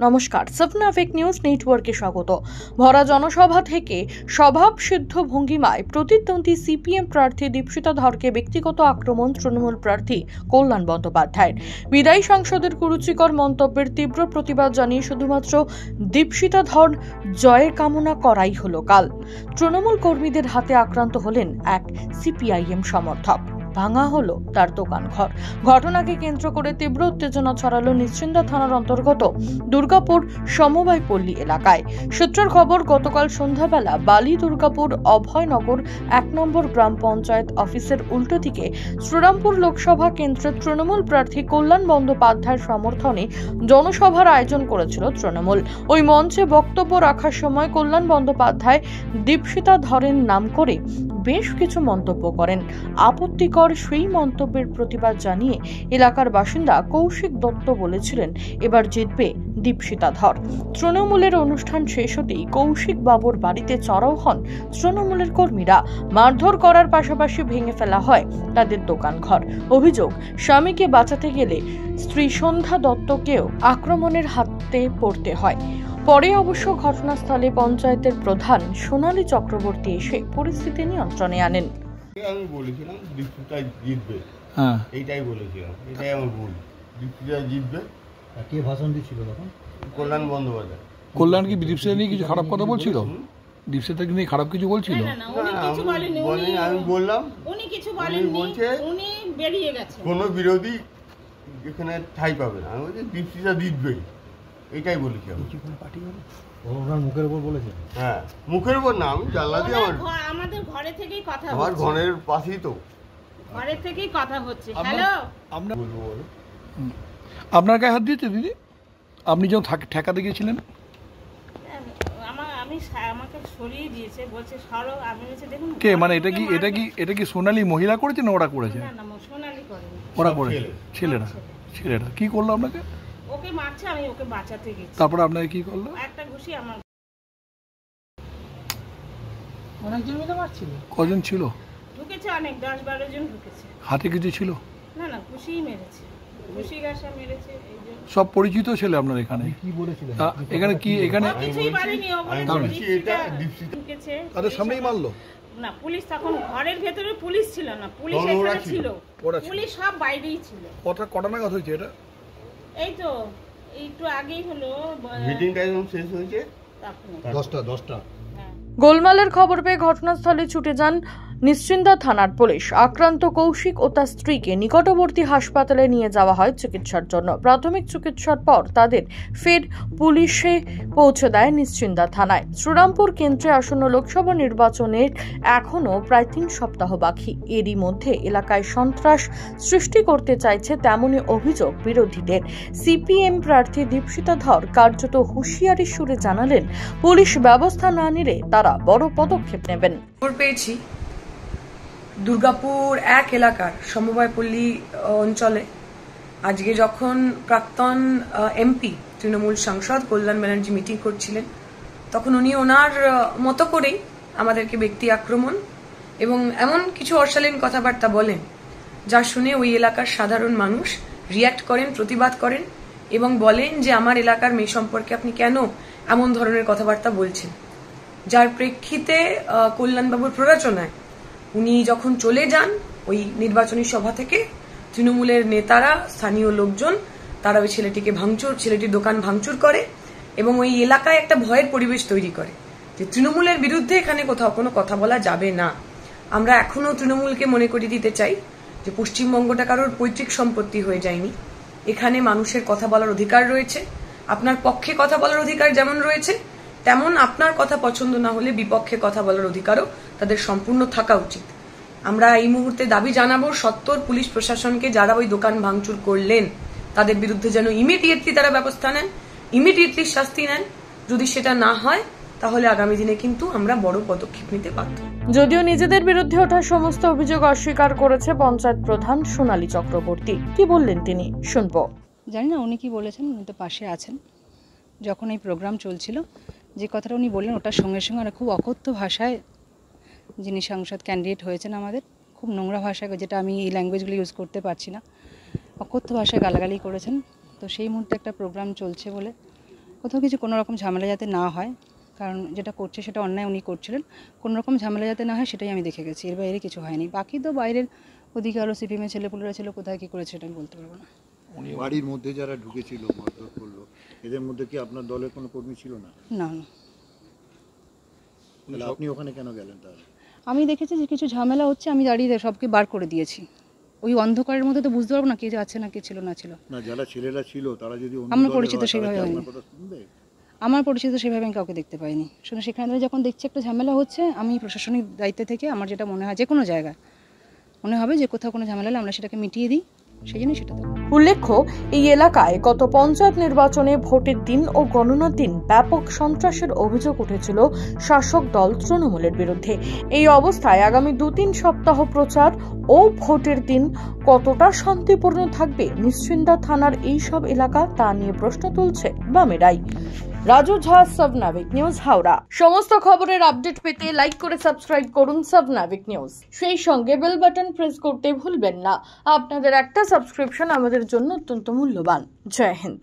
নমস্কার, সপনা fake news নেটওয়ার্কে স্বাগত। ভরা জনসভা থেকে স্বভাব সিদ্ধ ভঙ্গিমায় প্রতিদ্বন্দ্বী সিপিএম প্রার্থী দীপশিতা ধরকে ব্যক্তিগত আক্রমণ তৃণমূল প্রার্থী কল্যাণ বন্দ্যোপাধ্যায়ের। বিদায়ী সাংসদের কুরুচিকর মন্তব্যের তীব্র প্রতিবাদ জানিয়ে শুধুমাত্র দীপশিতা ধর জয়ের কামনা করাই হলো কাল। তৃণমূল কর্মীদের হাতে আক্রান্ত হলেন এক সিপিআইএম সমর্থক। ভাঙা হলো তার দোকান ঘর। ঘটনাকে কেন্দ্র করে তীব্র উত্তেজনা ছড়ালো নিশ্চিন্দা থানার অন্তর্গত দুর্গাপুর সমবায় পল্লী এলাকায়। সূত্রের খবর, গতকাল সন্ধ্যাবেলা বালি দুর্গাপুর অভয়নগর ১ নম্বর গ্রাম পঞ্চায়েত অফিসের উল্টো দিকে শ্রীরামপুর লোকসভা কেন্দ্রের তৃণমূল প্রার্থী কল্যাণ বন্দ্যোপাধ্যায়ের সমর্থনে জনসভার আয়োজন করেছিল তৃণমূল। ওই মঞ্চে বক্তব্য রাখার সময় কল্যাণ বন্দ্যোপাধ্যায় দীপশিতা ধরের নাম করে বেশ কিছু মন্তব্য করেন। আপত্তিকর সেই মন্তব্যের প্রতিবাদ জানিয়ে এলাকার বাসিন্দা কৌশিক দত্ত বলেছিলেন, এবার জিতবে দীপশিতা ধর। তৃণমূলের অনুষ্ঠান শেষ হতেই কৌশিক বাবুর বাড়িতে চড়াও হন তৃণমূলের কর্মীরা। মারধর করার পাশাপাশি ভেঙে ফেলা হয় তাদের দোকান ঘর। অভিযোগ, স্বামীকে বাঁচাতে গেলে স্ত্রী সন্ধ্যা দত্তকেও আক্রমণের হাতে পড়তে হয়। পরে অবশ্য ঘটনাস্থলে পঞ্চায়েতের প্রধান সোনালী চক্রবর্তী এসে পরিস্থিতি নিয়ন্ত্রণে আনেন। আমি বলেছিলাম দীপশিতা জিতবে, এইটাই বলেছিলাম, এটাই আমার ভুল। দীপশিতা জিতবে। কে ভাষণ দিচ্ছিল তখন? কল্যাণ বন্দ্যোপাধ্যায়। কল্যাণ কি দীপশিতা নিয়ে কিছু খারাপ কথা বলছিল? দীপশিতাকে নিয়ে খারাপ কিছু বলছিল? আমি বললাম উনি কিছু বলেননি, উনি বেরিয়ে গেছে। কোনো বিরোধী এখানে ঠাঁই পাবে না। আমি বলছি দীপশিতা জিতবে, এইটাই বলেছি। ওনার মুখের উপর বলেছেন? হ্যাঁ, মুখের উপর না, আমি জানলা দিয়ে আমাদের ঘরে থেকেই কথা হচ্ছে। আমার ঘরের পাশেই তো, ঘরে থেকেই কথা হচ্ছে। হ্যালো, আমরা বলবো বলো। আপনার গায়ে হাত দিয়েছে দিদি? আপনি যখন ঠেকাতে গিয়েছিলেন? আমাকে সরিয়ে দিয়েছে, বলছে সরো। আমি বলছি দেখুন কে, মানে এটা কি সোনালী মহিলা করেছে না ওরা করেছে? না না, সোনালী করেনি, ওরা করেছে। ছেলেরা কি করলো আপনাকে? ওকে মারছে, আমি ওকে বাঁচাতে গেছি। তারপর আপনাকে কি করলো? একটা ঘুষি আমার। অনেকজন মিলে মারছিল? কজন ছিল? ঢুকেছে অনেক, 10-12 জন ঢুকেছে। হাতে কিছু ছিল? না না, ঘুষিই মেরেছে, ঘুষি গাছা মেরেছে। সব পরিচিত ছেলে আপনার এখানে? কি বলেছিলেন এখানে কি এখানে কিছুই বলেনি, ও বলেছে এটা ঢুকেছে। তাদের সামনেই মারলো? না, পুলিশ তখন ঘরের ভেতরে পুলিশ ছিল না, পুলিশ এখানে ছিল, পুলিশ সব বাইরেই ছিল। কটা নাগাদ হয়েছে এটা? এই তো একটু আগেই হলো, মিটিং টাইম শেষ হয়েছে 10টা। গোলমালের খবর পেয়ে ঘটনাস্থলে ছুটে যান নিশ্চিন্দা থানার পুলিশ। আক্রান্ত কৌশিক ও তার স্ত্রীকে নিকটবর্তী হাসপাতালে নিয়ে যাওয়া হয় চিকিৎসার জন্য। প্রাথমিক চিকিৎসার পর তাদের ফের পুলিশে পৌঁছে দেয় নিশ্চিন্দা থানায়। শ্রীরামপুর কেন্দ্রে আসন্ন লোকসভা নির্বাচনের এখনও প্রায় 3 সপ্তাহ বাকি। এরই মধ্যে এলাকায় সন্ত্রাস সৃষ্টি করতে চাইছে তেমনই অভিযোগ বিরোধীদের। সিপিএম প্রার্থী দীপশিতা ধর কার্যত হুঁশিয়ারি সুরে জানালেন, পুলিশ ব্যবস্থা না নিলে তারা বড় পদক্ষেপ নেবেন। পেয়েছি দুর্গাপুর 1 এলাকার সমবায় পল্লী অঞ্চলে আজকে যখন প্রাক্তন এমপি তৃণমূল সাংসদ কল্যাণ ব্যানার্জি মিটিং করছিলেন, তখন উনি ওনার মতো করেই আমাদেরকে ব্যক্তি আক্রমণ এবং এমন কিছু অশালীন কথাবার্তা বলেন, যা শুনে ওই এলাকার সাধারণ মানুষ রিয়্যাক্ট করেন, প্রতিবাদ করেন এবং বলেন যে আমার এলাকার মেয়ে সম্পর্কে আপনি কেন এমন ধরনের কথাবার্তা বলছেন। যার প্রেক্ষিতে কল্যাণবাবুর প্ররোচনায় উনি যখন চলে যান ওই নির্বাচনী সভা থেকে, তৃণমূলের নেতারা, স্থানীয় লোকজন তারা ওই ছেলেটির দোকান ভাঙচুর করে এবং ওই এলাকায় একটা ভয়ের পরিবেশ তৈরি করে যে তৃণমূলের বিরুদ্ধে এখানে কোথাও কোনো কথা বলা যাবে না। আমরা এখনো তৃণমূলকে মনে করিয়ে দিতে চাই যে পশ্চিমবঙ্গটা কারোর পৈতৃক সম্পত্তি হয়ে যায়নি। এখানে মানুষের কথা বলার অধিকার রয়েছে। আপনার পক্ষে কথা বলার অধিকার যেমন রয়েছে, তেমন আপনার কথা পছন্দ না হলে বিপক্ষে কথা বলার অধিকারও তাদের সম্পূর্ণ থাকা উচিত। আমরা এই মুহূর্তে দাবি জানাবো সত্তর পুলিশ প্রশাসনকে, যারা ওই দোকান ভাঙচুর করলেন তাদের বিরুদ্ধে যেন ইমিডিয়েটলি তারা ব্যবস্থা নেন, ইমিডিয়েটলি শাস্তি নেন। যদি সেটা না হয় তাহলে আগামী দিনে কিন্তু আমরা বড় পদক্ষেপ নিতে বাধ্য। যদিও নিজেদের বিরুদ্ধে ওঠা সমস্ত অভিযোগ অস্বীকার করেছে পঞ্চায়েত প্রধান সোনালী চক্রবর্তী। কি বললেন তিনি, শুনবো। জানি না উনি কি বলেছেন, উনি তো পাশে আছেন। যখন এই প্রোগ্রাম চলছিল, যে কথাটা উনি বললেন ওটার সঙ্গে সঙ্গে খুব অকথ্য ভাষায় যিনি সাংসদ ক্যান্ডিডেট হয়েছেন আমাদের, খুব নোংরা ভাষায়, যেটা আমি এই ল্যাঙ্গুয়েজগুলো ইউজ করতে পারছি না, অকথ্য ভাষায় গালাগালি করেছেন। তো সেই মুহূর্তে একটা প্রোগ্রাম চলছে বলে কোথাও কিছু কোনো রকম ঝামেলা যাতে না হয়, কারণ যেটা করছে সেটা অন্যায় উনি করছিলেন, কোনো রকম ঝামেলা যাতে না হয় সেটাই আমি দেখে গেছি, এর বাইরে কিছু হয়নি। বাকি তো বাইরের ওদিকে আরও সিপিএমের ছেলেপুলেরা ছিল, কোথায় কী করেছে সেটা আমি বলতে পারবো না। বাড়ির মধ্যে যারা ঢুকেছিল মারধর করলো, এদের মধ্যে কি আপনার দলের কোনো কর্মী ছিল না? না না, তাহলে আপনি ওখানে কেন গেলেন তাহলে? আমি দেখেছি যে কিছু ঝামেলা হচ্ছে, আমি দাঁড়িয়ে সবকে বার করে দিয়েছি। ওই অন্ধকারের মধ্যে তো বুঝতে পারবো না কে আছে না কে ছিল না ছিল। না, যারা ছেলেরা ছিল তারা যদি অন্য আমার দলের পরিচিত হয়, তারা সেভাবে কি হয়নি। আপনার কথা শুনবে? আমার পরিচিত সেভাবে আমি কাউকে দেখতে পাইনি। শুনে সেখানে দাঁড়িয়ে যখন দেখছি একটা ঝামেলা হচ্ছে, আমি প্রশাসনিক দায়িত্বে থেকে আমার যেটা মনে হয় যে কোনো জায়গায় মনে হবে যে কোথাও কোনো ঝামেলা হলে আমরা সেটাকে মিটিয়ে দিই, সেই জন্যই সেটা দেবো। উল্লেখ্য, এই এলাকায় গত পঞ্চায়েত নির্বাচনে ভোটের দিন ও গণনার দিন ব্যাপক সন্ত্রাসের অভিযোগ উঠেছিল শাসক দল তৃণমূলের বিরুদ্ধে। এই অবস্থায় আগামী 2-3 সপ্তাহ প্রচার ও ভোটের দিন কতটা শান্তিপূর্ণ থাকবে নিশ্চিন্দা থানার এই সব এলাকা, তা নিয়ে প্রশ্ন তুলছে বামেরাই। রাজু ঝা, সাব নাবিক নিউজ, হাওড়া। সমস্ত খবরের আপডেট পেতে লাইক করে সাবস্ক্রাইব করুন সাব নাবিক নিউজ, সেই সঙ্গে বেল বাটন প্রেস করতে ভুলবেন না। আপনাদের একটা সাবস্ক্রিপশন আমাদের জন্য অত্যন্ত মূল্যবান। জয় হিন্দ।